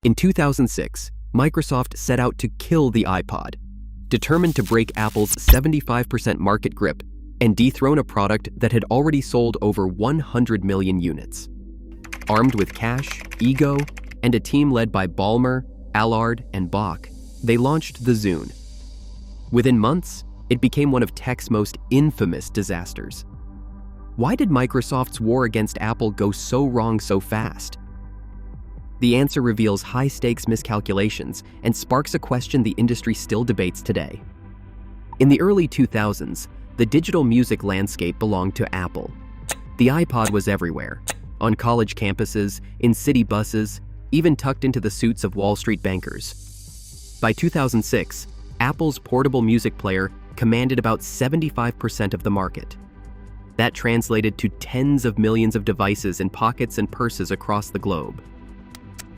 In 2006, Microsoft set out to kill the iPod, determined to break Apple's 75% market grip and dethrone a product that had already sold over 100 million units. Armed with cash, ego, and a team led by Ballmer, Allard, and Bach, they launched the Zune. Within months, it became one of tech's most infamous disasters. Why did Microsoft's war against Apple go so wrong so fast? The answer reveals high-stakes miscalculations and sparks a question the industry still debates today. In the early 2000s, the digital music landscape belonged to Apple. The iPod was everywhere, on college campuses, in city buses, even tucked into the suits of Wall Street bankers. By 2006, Apple's portable music player commanded about 75% of the market. That translated to tens of millions of devices in pockets and purses across the globe.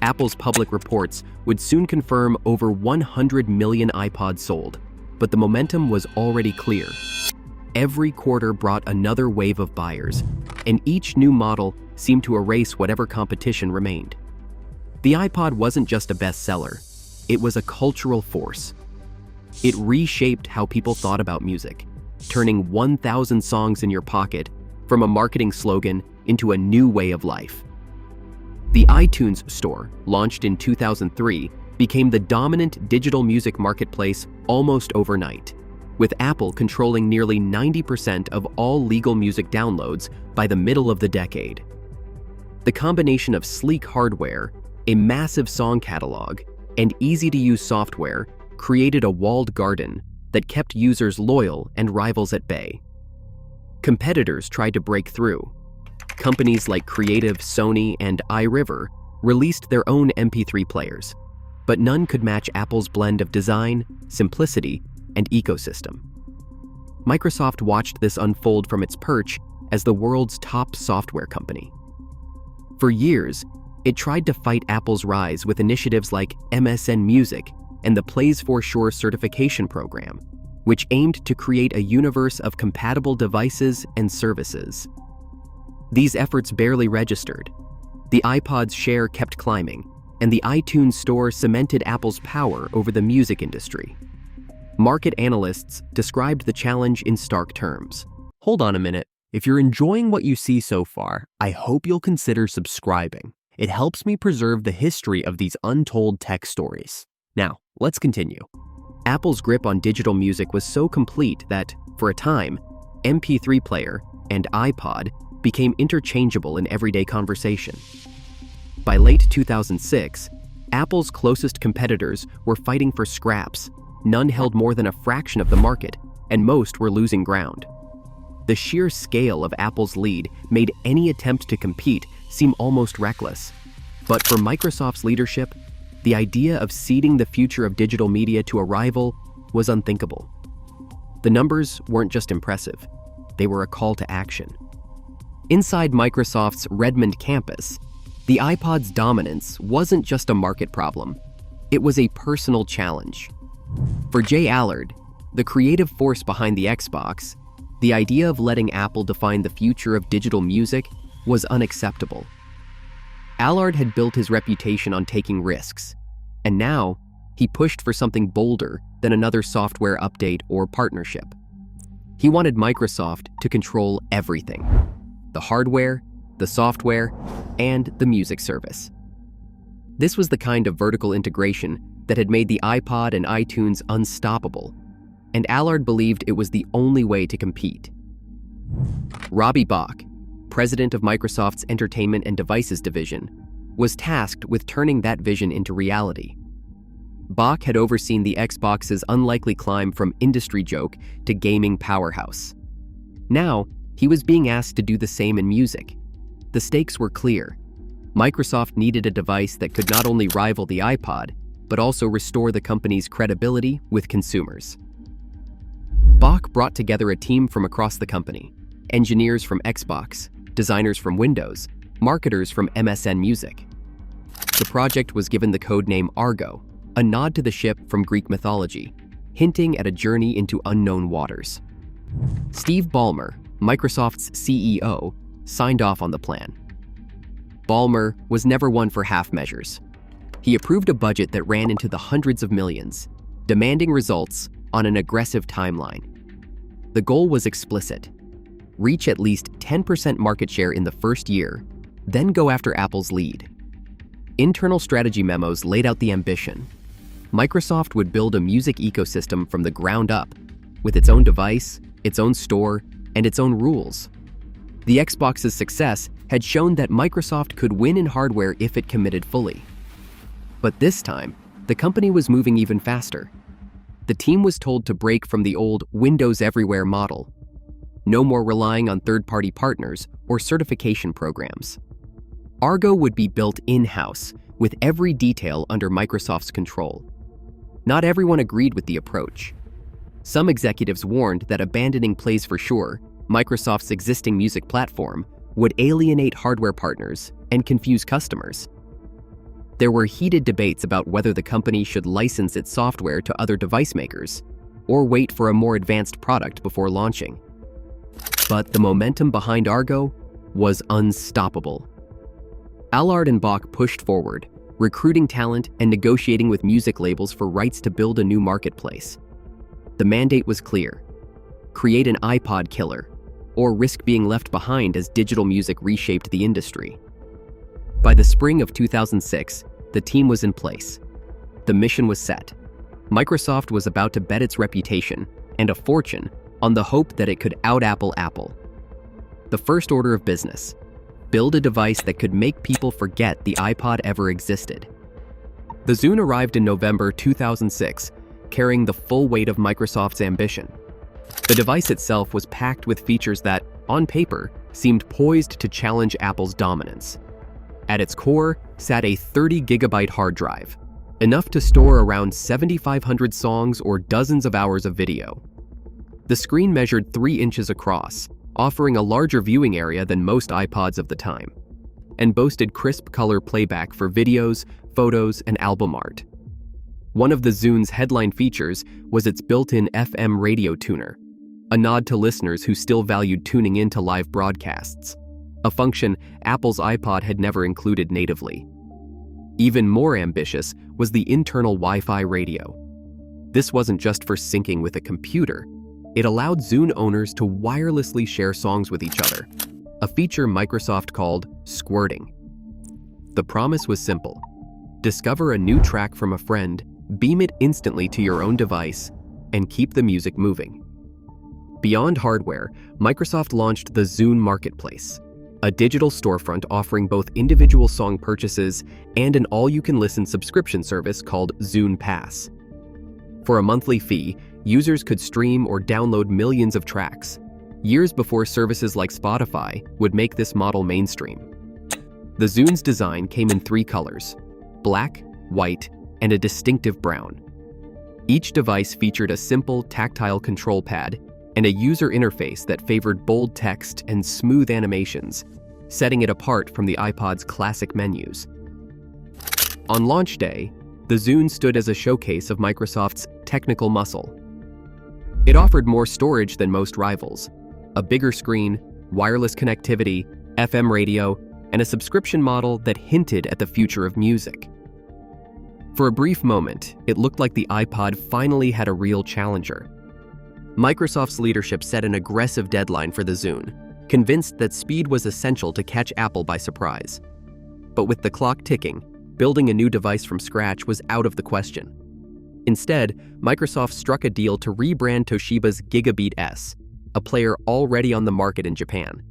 Apple's public reports would soon confirm over 100 million iPods sold, but the momentum was already clear. Every quarter brought another wave of buyers, and each new model seemed to erase whatever competition remained. The iPod wasn't just a bestseller, it was a cultural force. It reshaped how people thought about music, turning 1,000 songs in your pocket from a marketing slogan into a new way of life. The iTunes Store, launched in 2003, became the dominant digital music marketplace almost overnight, with Apple controlling nearly 90% of all legal music downloads by the middle of the decade. The combination of sleek hardware, a massive song catalog, and easy-to-use software created a walled garden that kept users loyal and rivals at bay. Competitors tried to break through. Companies like Creative, Sony, and iRiver released their own MP3 players, but none could match Apple's blend of design, simplicity, and ecosystem. Microsoft watched this unfold from its perch as the world's top software company. For years, it tried to fight Apple's rise with initiatives like MSN Music and the Plays for Sure certification program, which aimed to create a universe of compatible devices and services. These efforts barely registered. The iPod's share kept climbing, and the iTunes Store cemented Apple's power over the music industry. Market analysts described the challenge in stark terms. Hold on a minute. If you're enjoying what you see so far, I hope you'll consider subscribing. It helps me preserve the history of these untold tech stories. Now, let's continue. Apple's grip on digital music was so complete that, for a time, MP3 player and iPod became interchangeable in everyday conversation. By late 2006, Apple's closest competitors were fighting for scraps. None held more than a fraction of the market, and most were losing ground. The sheer scale of Apple's lead made any attempt to compete seem almost reckless. But for Microsoft's leadership, the idea of ceding the future of digital media to a rival was unthinkable. The numbers weren't just impressive, they were a call to action. Inside Microsoft's Redmond campus, the iPod's dominance wasn't just a market problem, it was a personal challenge. For Jay Allard, the creative force behind the Xbox, the idea of letting Apple define the future of digital music was unacceptable. Allard had built his reputation on taking risks, and now he pushed for something bolder than another software update or partnership. He wanted Microsoft to control everything: the hardware, the software, and the music service. This was the kind of vertical integration that had made the iPod and iTunes unstoppable, and Allard believed it was the only way to compete. Robbie Bach, president of Microsoft's Entertainment and Devices division, was tasked with turning that vision into reality. Bach had overseen the Xbox's unlikely climb from industry joke to gaming powerhouse. Now, he was being asked to do the same in music. The stakes were clear. Microsoft needed a device that could not only rival the iPod, but also restore the company's credibility with consumers. Bach brought together a team from across the company: engineers from Xbox, designers from Windows, marketers from MSN Music. The project was given the codename Argo, a nod to the ship from Greek mythology, hinting at a journey into unknown waters. Steve Ballmer, Microsoft's CEO, signed off on the plan. Ballmer was never one for half measures. He approved a budget that ran into the hundreds of millions, demanding results on an aggressive timeline. The goal was explicit: reach at least 10% market share in the first year, then go after Apple's lead. Internal strategy memos laid out the ambition. Microsoft would build a music ecosystem from the ground up, with its own device, its own store, and its own rules. The Xbox's success had shown that Microsoft could win in hardware if it committed fully. But this time, the company was moving even faster. The team was told to break from the old Windows Everywhere model. No more relying on third-party partners or certification programs. Argo would be built in-house, with every detail under Microsoft's control. Not everyone agreed with the approach. Some executives warned that abandoning Plays for Sure, Microsoft's existing music platform, would alienate hardware partners and confuse customers. There were heated debates about whether the company should license its software to other device makers or wait for a more advanced product before launching. But the momentum behind Argo was unstoppable. Allard and Bach pushed forward, recruiting talent and negotiating with music labels for rights to build a new marketplace. The mandate was clear: create an iPod killer, or risk being left behind as digital music reshaped the industry. By the spring of 2006, the team was in place. The mission was set. Microsoft was about to bet its reputation and a fortune on the hope that it could out-Apple Apple. The first order of business: build a device that could make people forget the iPod ever existed. The Zune arrived in November 2006, carrying the full weight of Microsoft's ambition. The device itself was packed with features that, on paper, seemed poised to challenge Apple's dominance. At its core sat a 30-gigabyte hard drive, enough to store around 7,500 songs or dozens of hours of video. The screen measured 3 inches across, offering a larger viewing area than most iPods of the time, and boasted crisp color playback for videos, photos, and album art. One of the Zune's headline features was its built-in FM radio tuner, a nod to listeners who still valued tuning into live broadcasts, a function Apple's iPod had never included natively. Even more ambitious was the internal Wi-Fi radio. This wasn't just for syncing with a computer. It allowed Zune owners to wirelessly share songs with each other, a feature Microsoft called squirting. The promise was simple: discover a new track from a friend, beam it instantly to your own device, and keep the music moving. Beyond hardware, Microsoft launched the Zune Marketplace, a digital storefront offering both individual song purchases and an all-you-can-listen subscription service called Zune Pass. For a monthly fee, users could stream or download millions of tracks, years before services like Spotify would make this model mainstream. The Zune's design came in 3 colors: black, white, and a distinctive brown. Each device featured a simple tactile control pad and a user interface that favored bold text and smooth animations, setting it apart from the iPod's classic menus. On launch day, the Zune stood as a showcase of Microsoft's technical muscle. It offered more storage than most rivals, a bigger screen, wireless connectivity, FM radio, and a subscription model that hinted at the future of music. For a brief moment, it looked like the iPod finally had a real challenger. Microsoft's leadership set an aggressive deadline for the Zune, convinced that speed was essential to catch Apple by surprise. But with the clock ticking, building a new device from scratch was out of the question. Instead, Microsoft struck a deal to rebrand Toshiba's Gigabeat S, a player already on the market in Japan.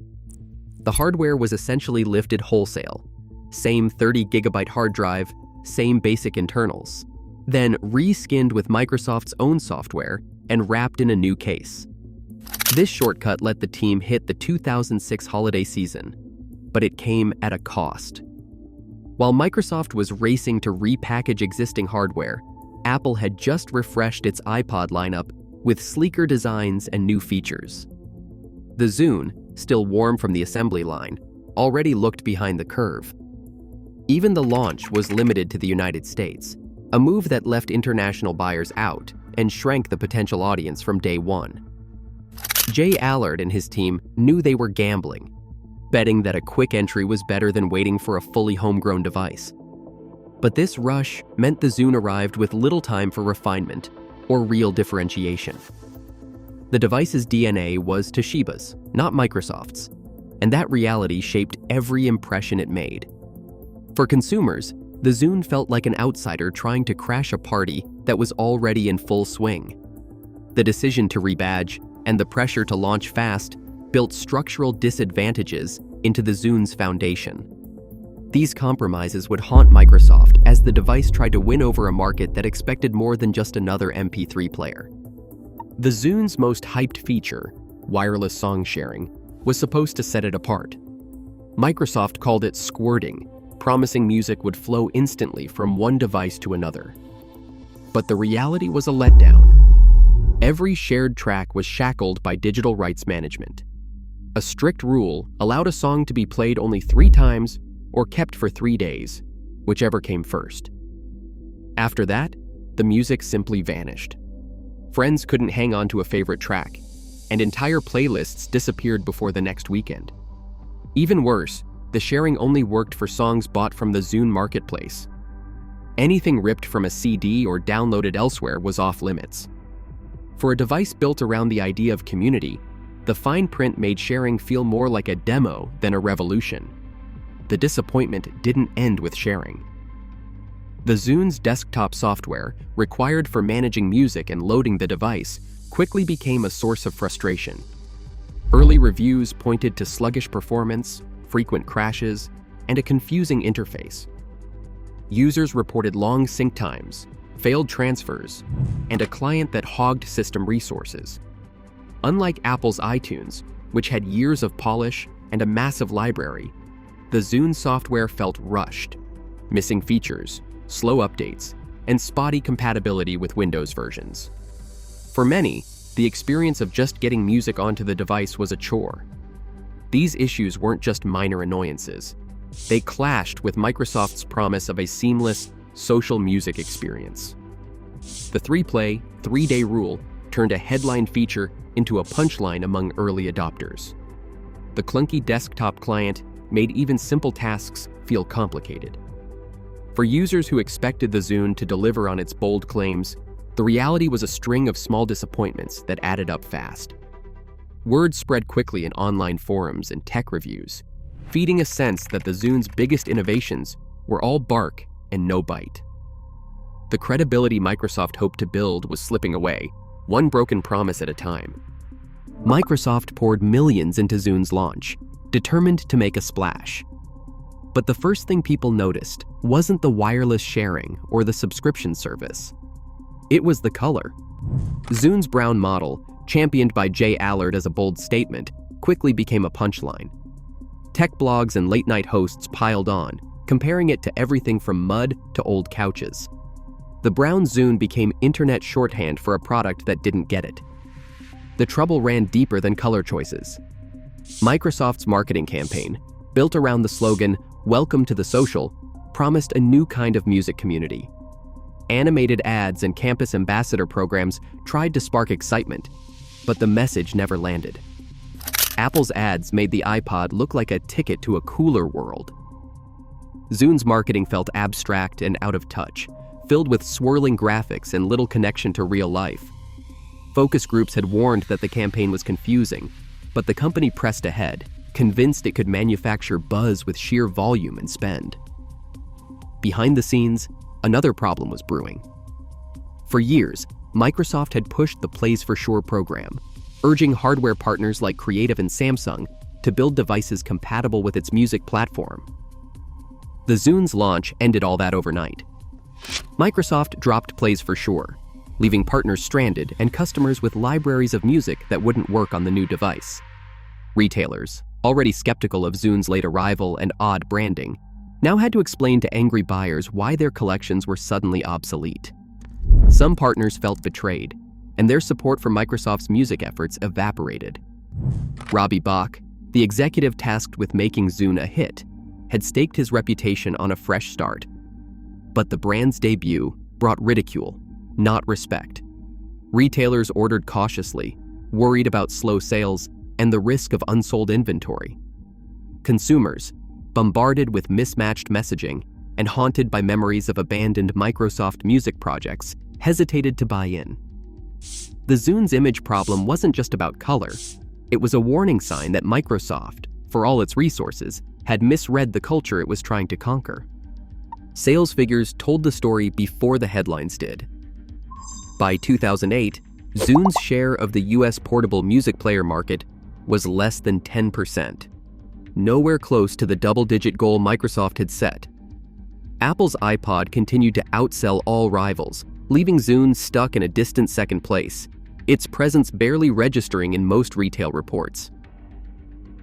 The hardware was essentially lifted wholesale. Same 30-gigabyte hard drive, same basic internals, then reskinned with Microsoft's own software and wrapped in a new case. This shortcut let the team hit the 2006 holiday season, but it came at a cost. While Microsoft was racing to repackage existing hardware, Apple had just refreshed its iPod lineup with sleeker designs and new features. The Zune, still warm from the assembly line, already looked behind the curve. Even the launch was limited to the United States, a move that left international buyers out and shrank the potential audience from day one. Jay Allard and his team knew they were gambling, betting that a quick entry was better than waiting for a fully homegrown device. But this rush meant the Zune arrived with little time for refinement or real differentiation. The device's DNA was Toshiba's, not Microsoft's, and that reality shaped every impression it made. For consumers, the Zune felt like an outsider trying to crash a party that was already in full swing. The decision to rebadge and the pressure to launch fast built structural disadvantages into the Zune's foundation. These compromises would haunt Microsoft as the device tried to win over a market that expected more than just another MP3 player. The Zune's most hyped feature, wireless song sharing, was supposed to set it apart. Microsoft called it squirting, promising music would flow instantly from one device to another. But the reality was a letdown. Every shared track was shackled by digital rights management. A strict rule allowed a song to be played only 3 times or kept for 3 days, whichever came first. After that, the music simply vanished. Friends couldn't hang on to a favorite track, and entire playlists disappeared before the next weekend. Even worse, the sharing only worked for songs bought from the Zune marketplace. Anything ripped from a CD or downloaded elsewhere was off limits. For a device built around the idea of community, the fine print made sharing feel more like a demo than a revolution. The disappointment didn't end with sharing. The Zune's desktop software, required for managing music and loading the device, quickly became a source of frustration. Early reviews pointed to sluggish performance, frequent crashes, and a confusing interface. Users reported long sync times, failed transfers, and a client that hogged system resources. Unlike Apple's iTunes, which had years of polish and a massive library, the Zune software felt rushed, missing features, slow updates, and spotty compatibility with Windows versions. For many, the experience of just getting music onto the device was a chore. These issues weren't just minor annoyances. They clashed with Microsoft's promise of a seamless, social music experience. The 3-play, 3-day rule turned a headline feature into a punchline among early adopters. The clunky desktop client made even simple tasks feel complicated. For users who expected the Zune to deliver on its bold claims, the reality was a string of small disappointments that added up fast. Word spread quickly in online forums and tech reviews, feeding a sense that the Zune's biggest innovations were all bark and no bite. The credibility Microsoft hoped to build was slipping away, one broken promise at a time. Microsoft poured millions into Zune's launch, determined to make a splash. But the first thing people noticed wasn't the wireless sharing or the subscription service. It was the color. Zune's brown model, championed by Jay Allard as a bold statement, quickly became a punchline. Tech blogs and late-night hosts piled on, comparing it to everything from mud to old couches. The brown Zune became internet shorthand for a product that didn't get it. The trouble ran deeper than color choices. Microsoft's marketing campaign, built around the slogan, "Welcome to the Social," promised a new kind of music community. Animated ads and campus ambassador programs tried to spark excitement, but the message never landed. Apple's ads made the iPod look like a ticket to a cooler world. Zune's marketing felt abstract and out of touch, filled with swirling graphics and little connection to real life. Focus groups had warned that the campaign was confusing, but the company pressed ahead, convinced it could manufacture buzz with sheer volume and spend. Behind the scenes, another problem was brewing. For years, Microsoft had pushed the Plays for Sure program, urging hardware partners like Creative and Samsung to build devices compatible with its music platform. The Zune's launch ended all that overnight. Microsoft dropped Plays for Sure, leaving partners stranded and customers with libraries of music that wouldn't work on the new device. Retailers, already skeptical of Zune's late arrival and odd branding, now had to explain to angry buyers why their collections were suddenly obsolete. Some partners felt betrayed, and their support for Microsoft's music efforts evaporated. Robbie Bach, the executive tasked with making Zune a hit, had staked his reputation on a fresh start. But the brand's debut brought ridicule, not respect. Retailers ordered cautiously, worried about slow sales and the risk of unsold inventory. Consumers, bombarded with mismatched messaging, and haunted by memories of abandoned Microsoft music projects, hesitated to buy in. The Zune's image problem wasn't just about color. It was a warning sign that Microsoft, for all its resources, had misread the culture it was trying to conquer. Sales figures told the story before the headlines did. By 2008, Zune's share of the US portable music player market was less than 10%, nowhere close to the double-digit goal Microsoft had set. Apple's iPod continued to outsell all rivals, leaving Zune stuck in a distant second place, its presence barely registering in most retail reports.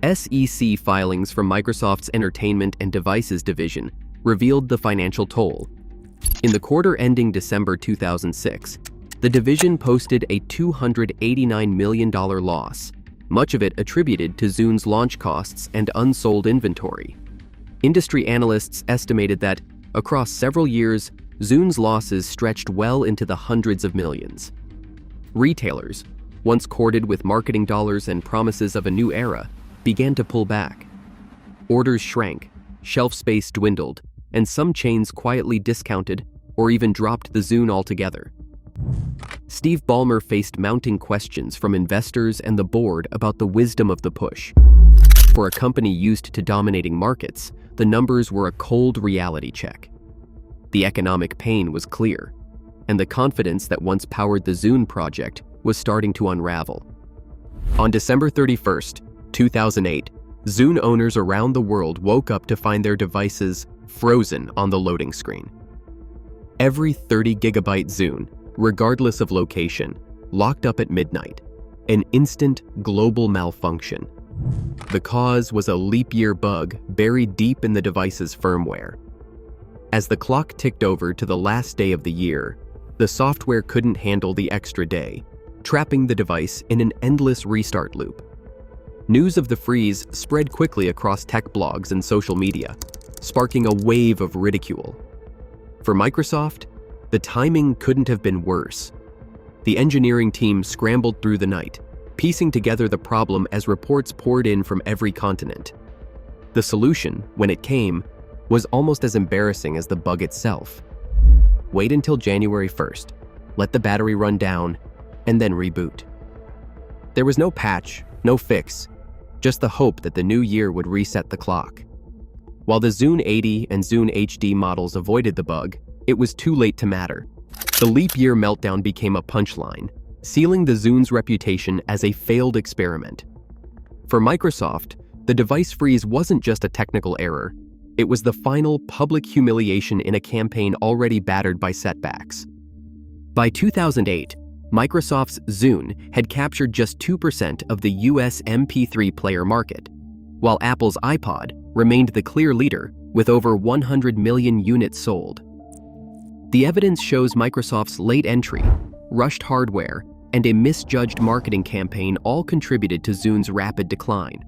SEC filings from Microsoft's Entertainment and Devices division revealed the financial toll. In the quarter ending December 2006, the division posted a $289 million loss, much of it attributed to Zune's launch costs and unsold inventory. Industry analysts estimated that, across several years, Zune's losses stretched well into the hundreds of millions. Retailers, once courted with marketing dollars and promises of a new era, began to pull back. Orders shrank, shelf space dwindled, and some chains quietly discounted or even dropped the Zune altogether. Steve Ballmer faced mounting questions from investors and the board about the wisdom of the push. For a company used to dominating markets, the numbers were a cold reality check. The economic pain was clear, and the confidence that once powered the Zune project was starting to unravel. On December 31st, 2008, Zune owners around the world woke up to find their devices frozen on the loading screen. Every 30-gigabyte Zune, regardless of location, locked up at midnight, an instant global malfunction. The cause was a leap year bug buried deep in the device's firmware. As the clock ticked over to the last day of the year, the software couldn't handle the extra day, trapping the device in an endless restart loop. News of the freeze spread quickly across tech blogs and social media, sparking a wave of ridicule. For Microsoft, the timing couldn't have been worse. The engineering team scrambled through the night, piecing together the problem as reports poured in from every continent. The solution, when it came, was almost as embarrassing as the bug itself. Wait until January 1st, let the battery run down, and then reboot. There was no patch, no fix, just the hope that the new year would reset the clock. While the Zune 80 and Zune HD models avoided the bug, it was too late to matter. The leap year meltdown became a punchline, sealing the Zune's reputation as a failed experiment. For Microsoft, the device freeze wasn't just a technical error. It was the final public humiliation in a campaign already battered by setbacks. By 2008, Microsoft's Zune had captured just 2% of the US MP3 player market, while Apple's iPod remained the clear leader with over 100 million units sold. The evidence shows Microsoft's late entry, rushed hardware, and a misjudged marketing campaign all contributed to Zune's rapid decline.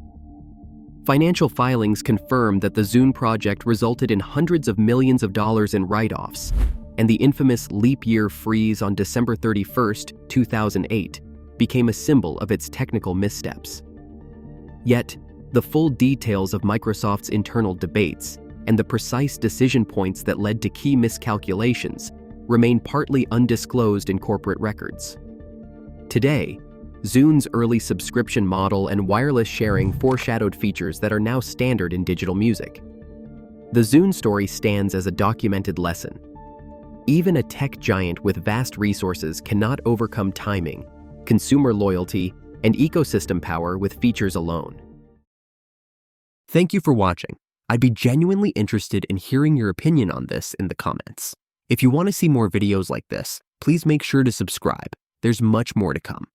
Financial filings confirm that the Zune project resulted in hundreds of millions of dollars in write-offs, and the infamous leap year freeze on December 31st, 2008, became a symbol of its technical missteps. Yet, the full details of Microsoft's internal debates and the precise decision points that led to key miscalculations remain partly undisclosed in corporate records. Today, Zune's early subscription model and wireless sharing foreshadowed features that are now standard in digital music. The Zune story stands as a documented lesson. Even a tech giant with vast resources cannot overcome timing, consumer loyalty, and ecosystem power with features alone. Thank you for watching. I'd be genuinely interested in hearing your opinion on this in the comments. If you want to see more videos like this, please make sure to subscribe. There's much more to come.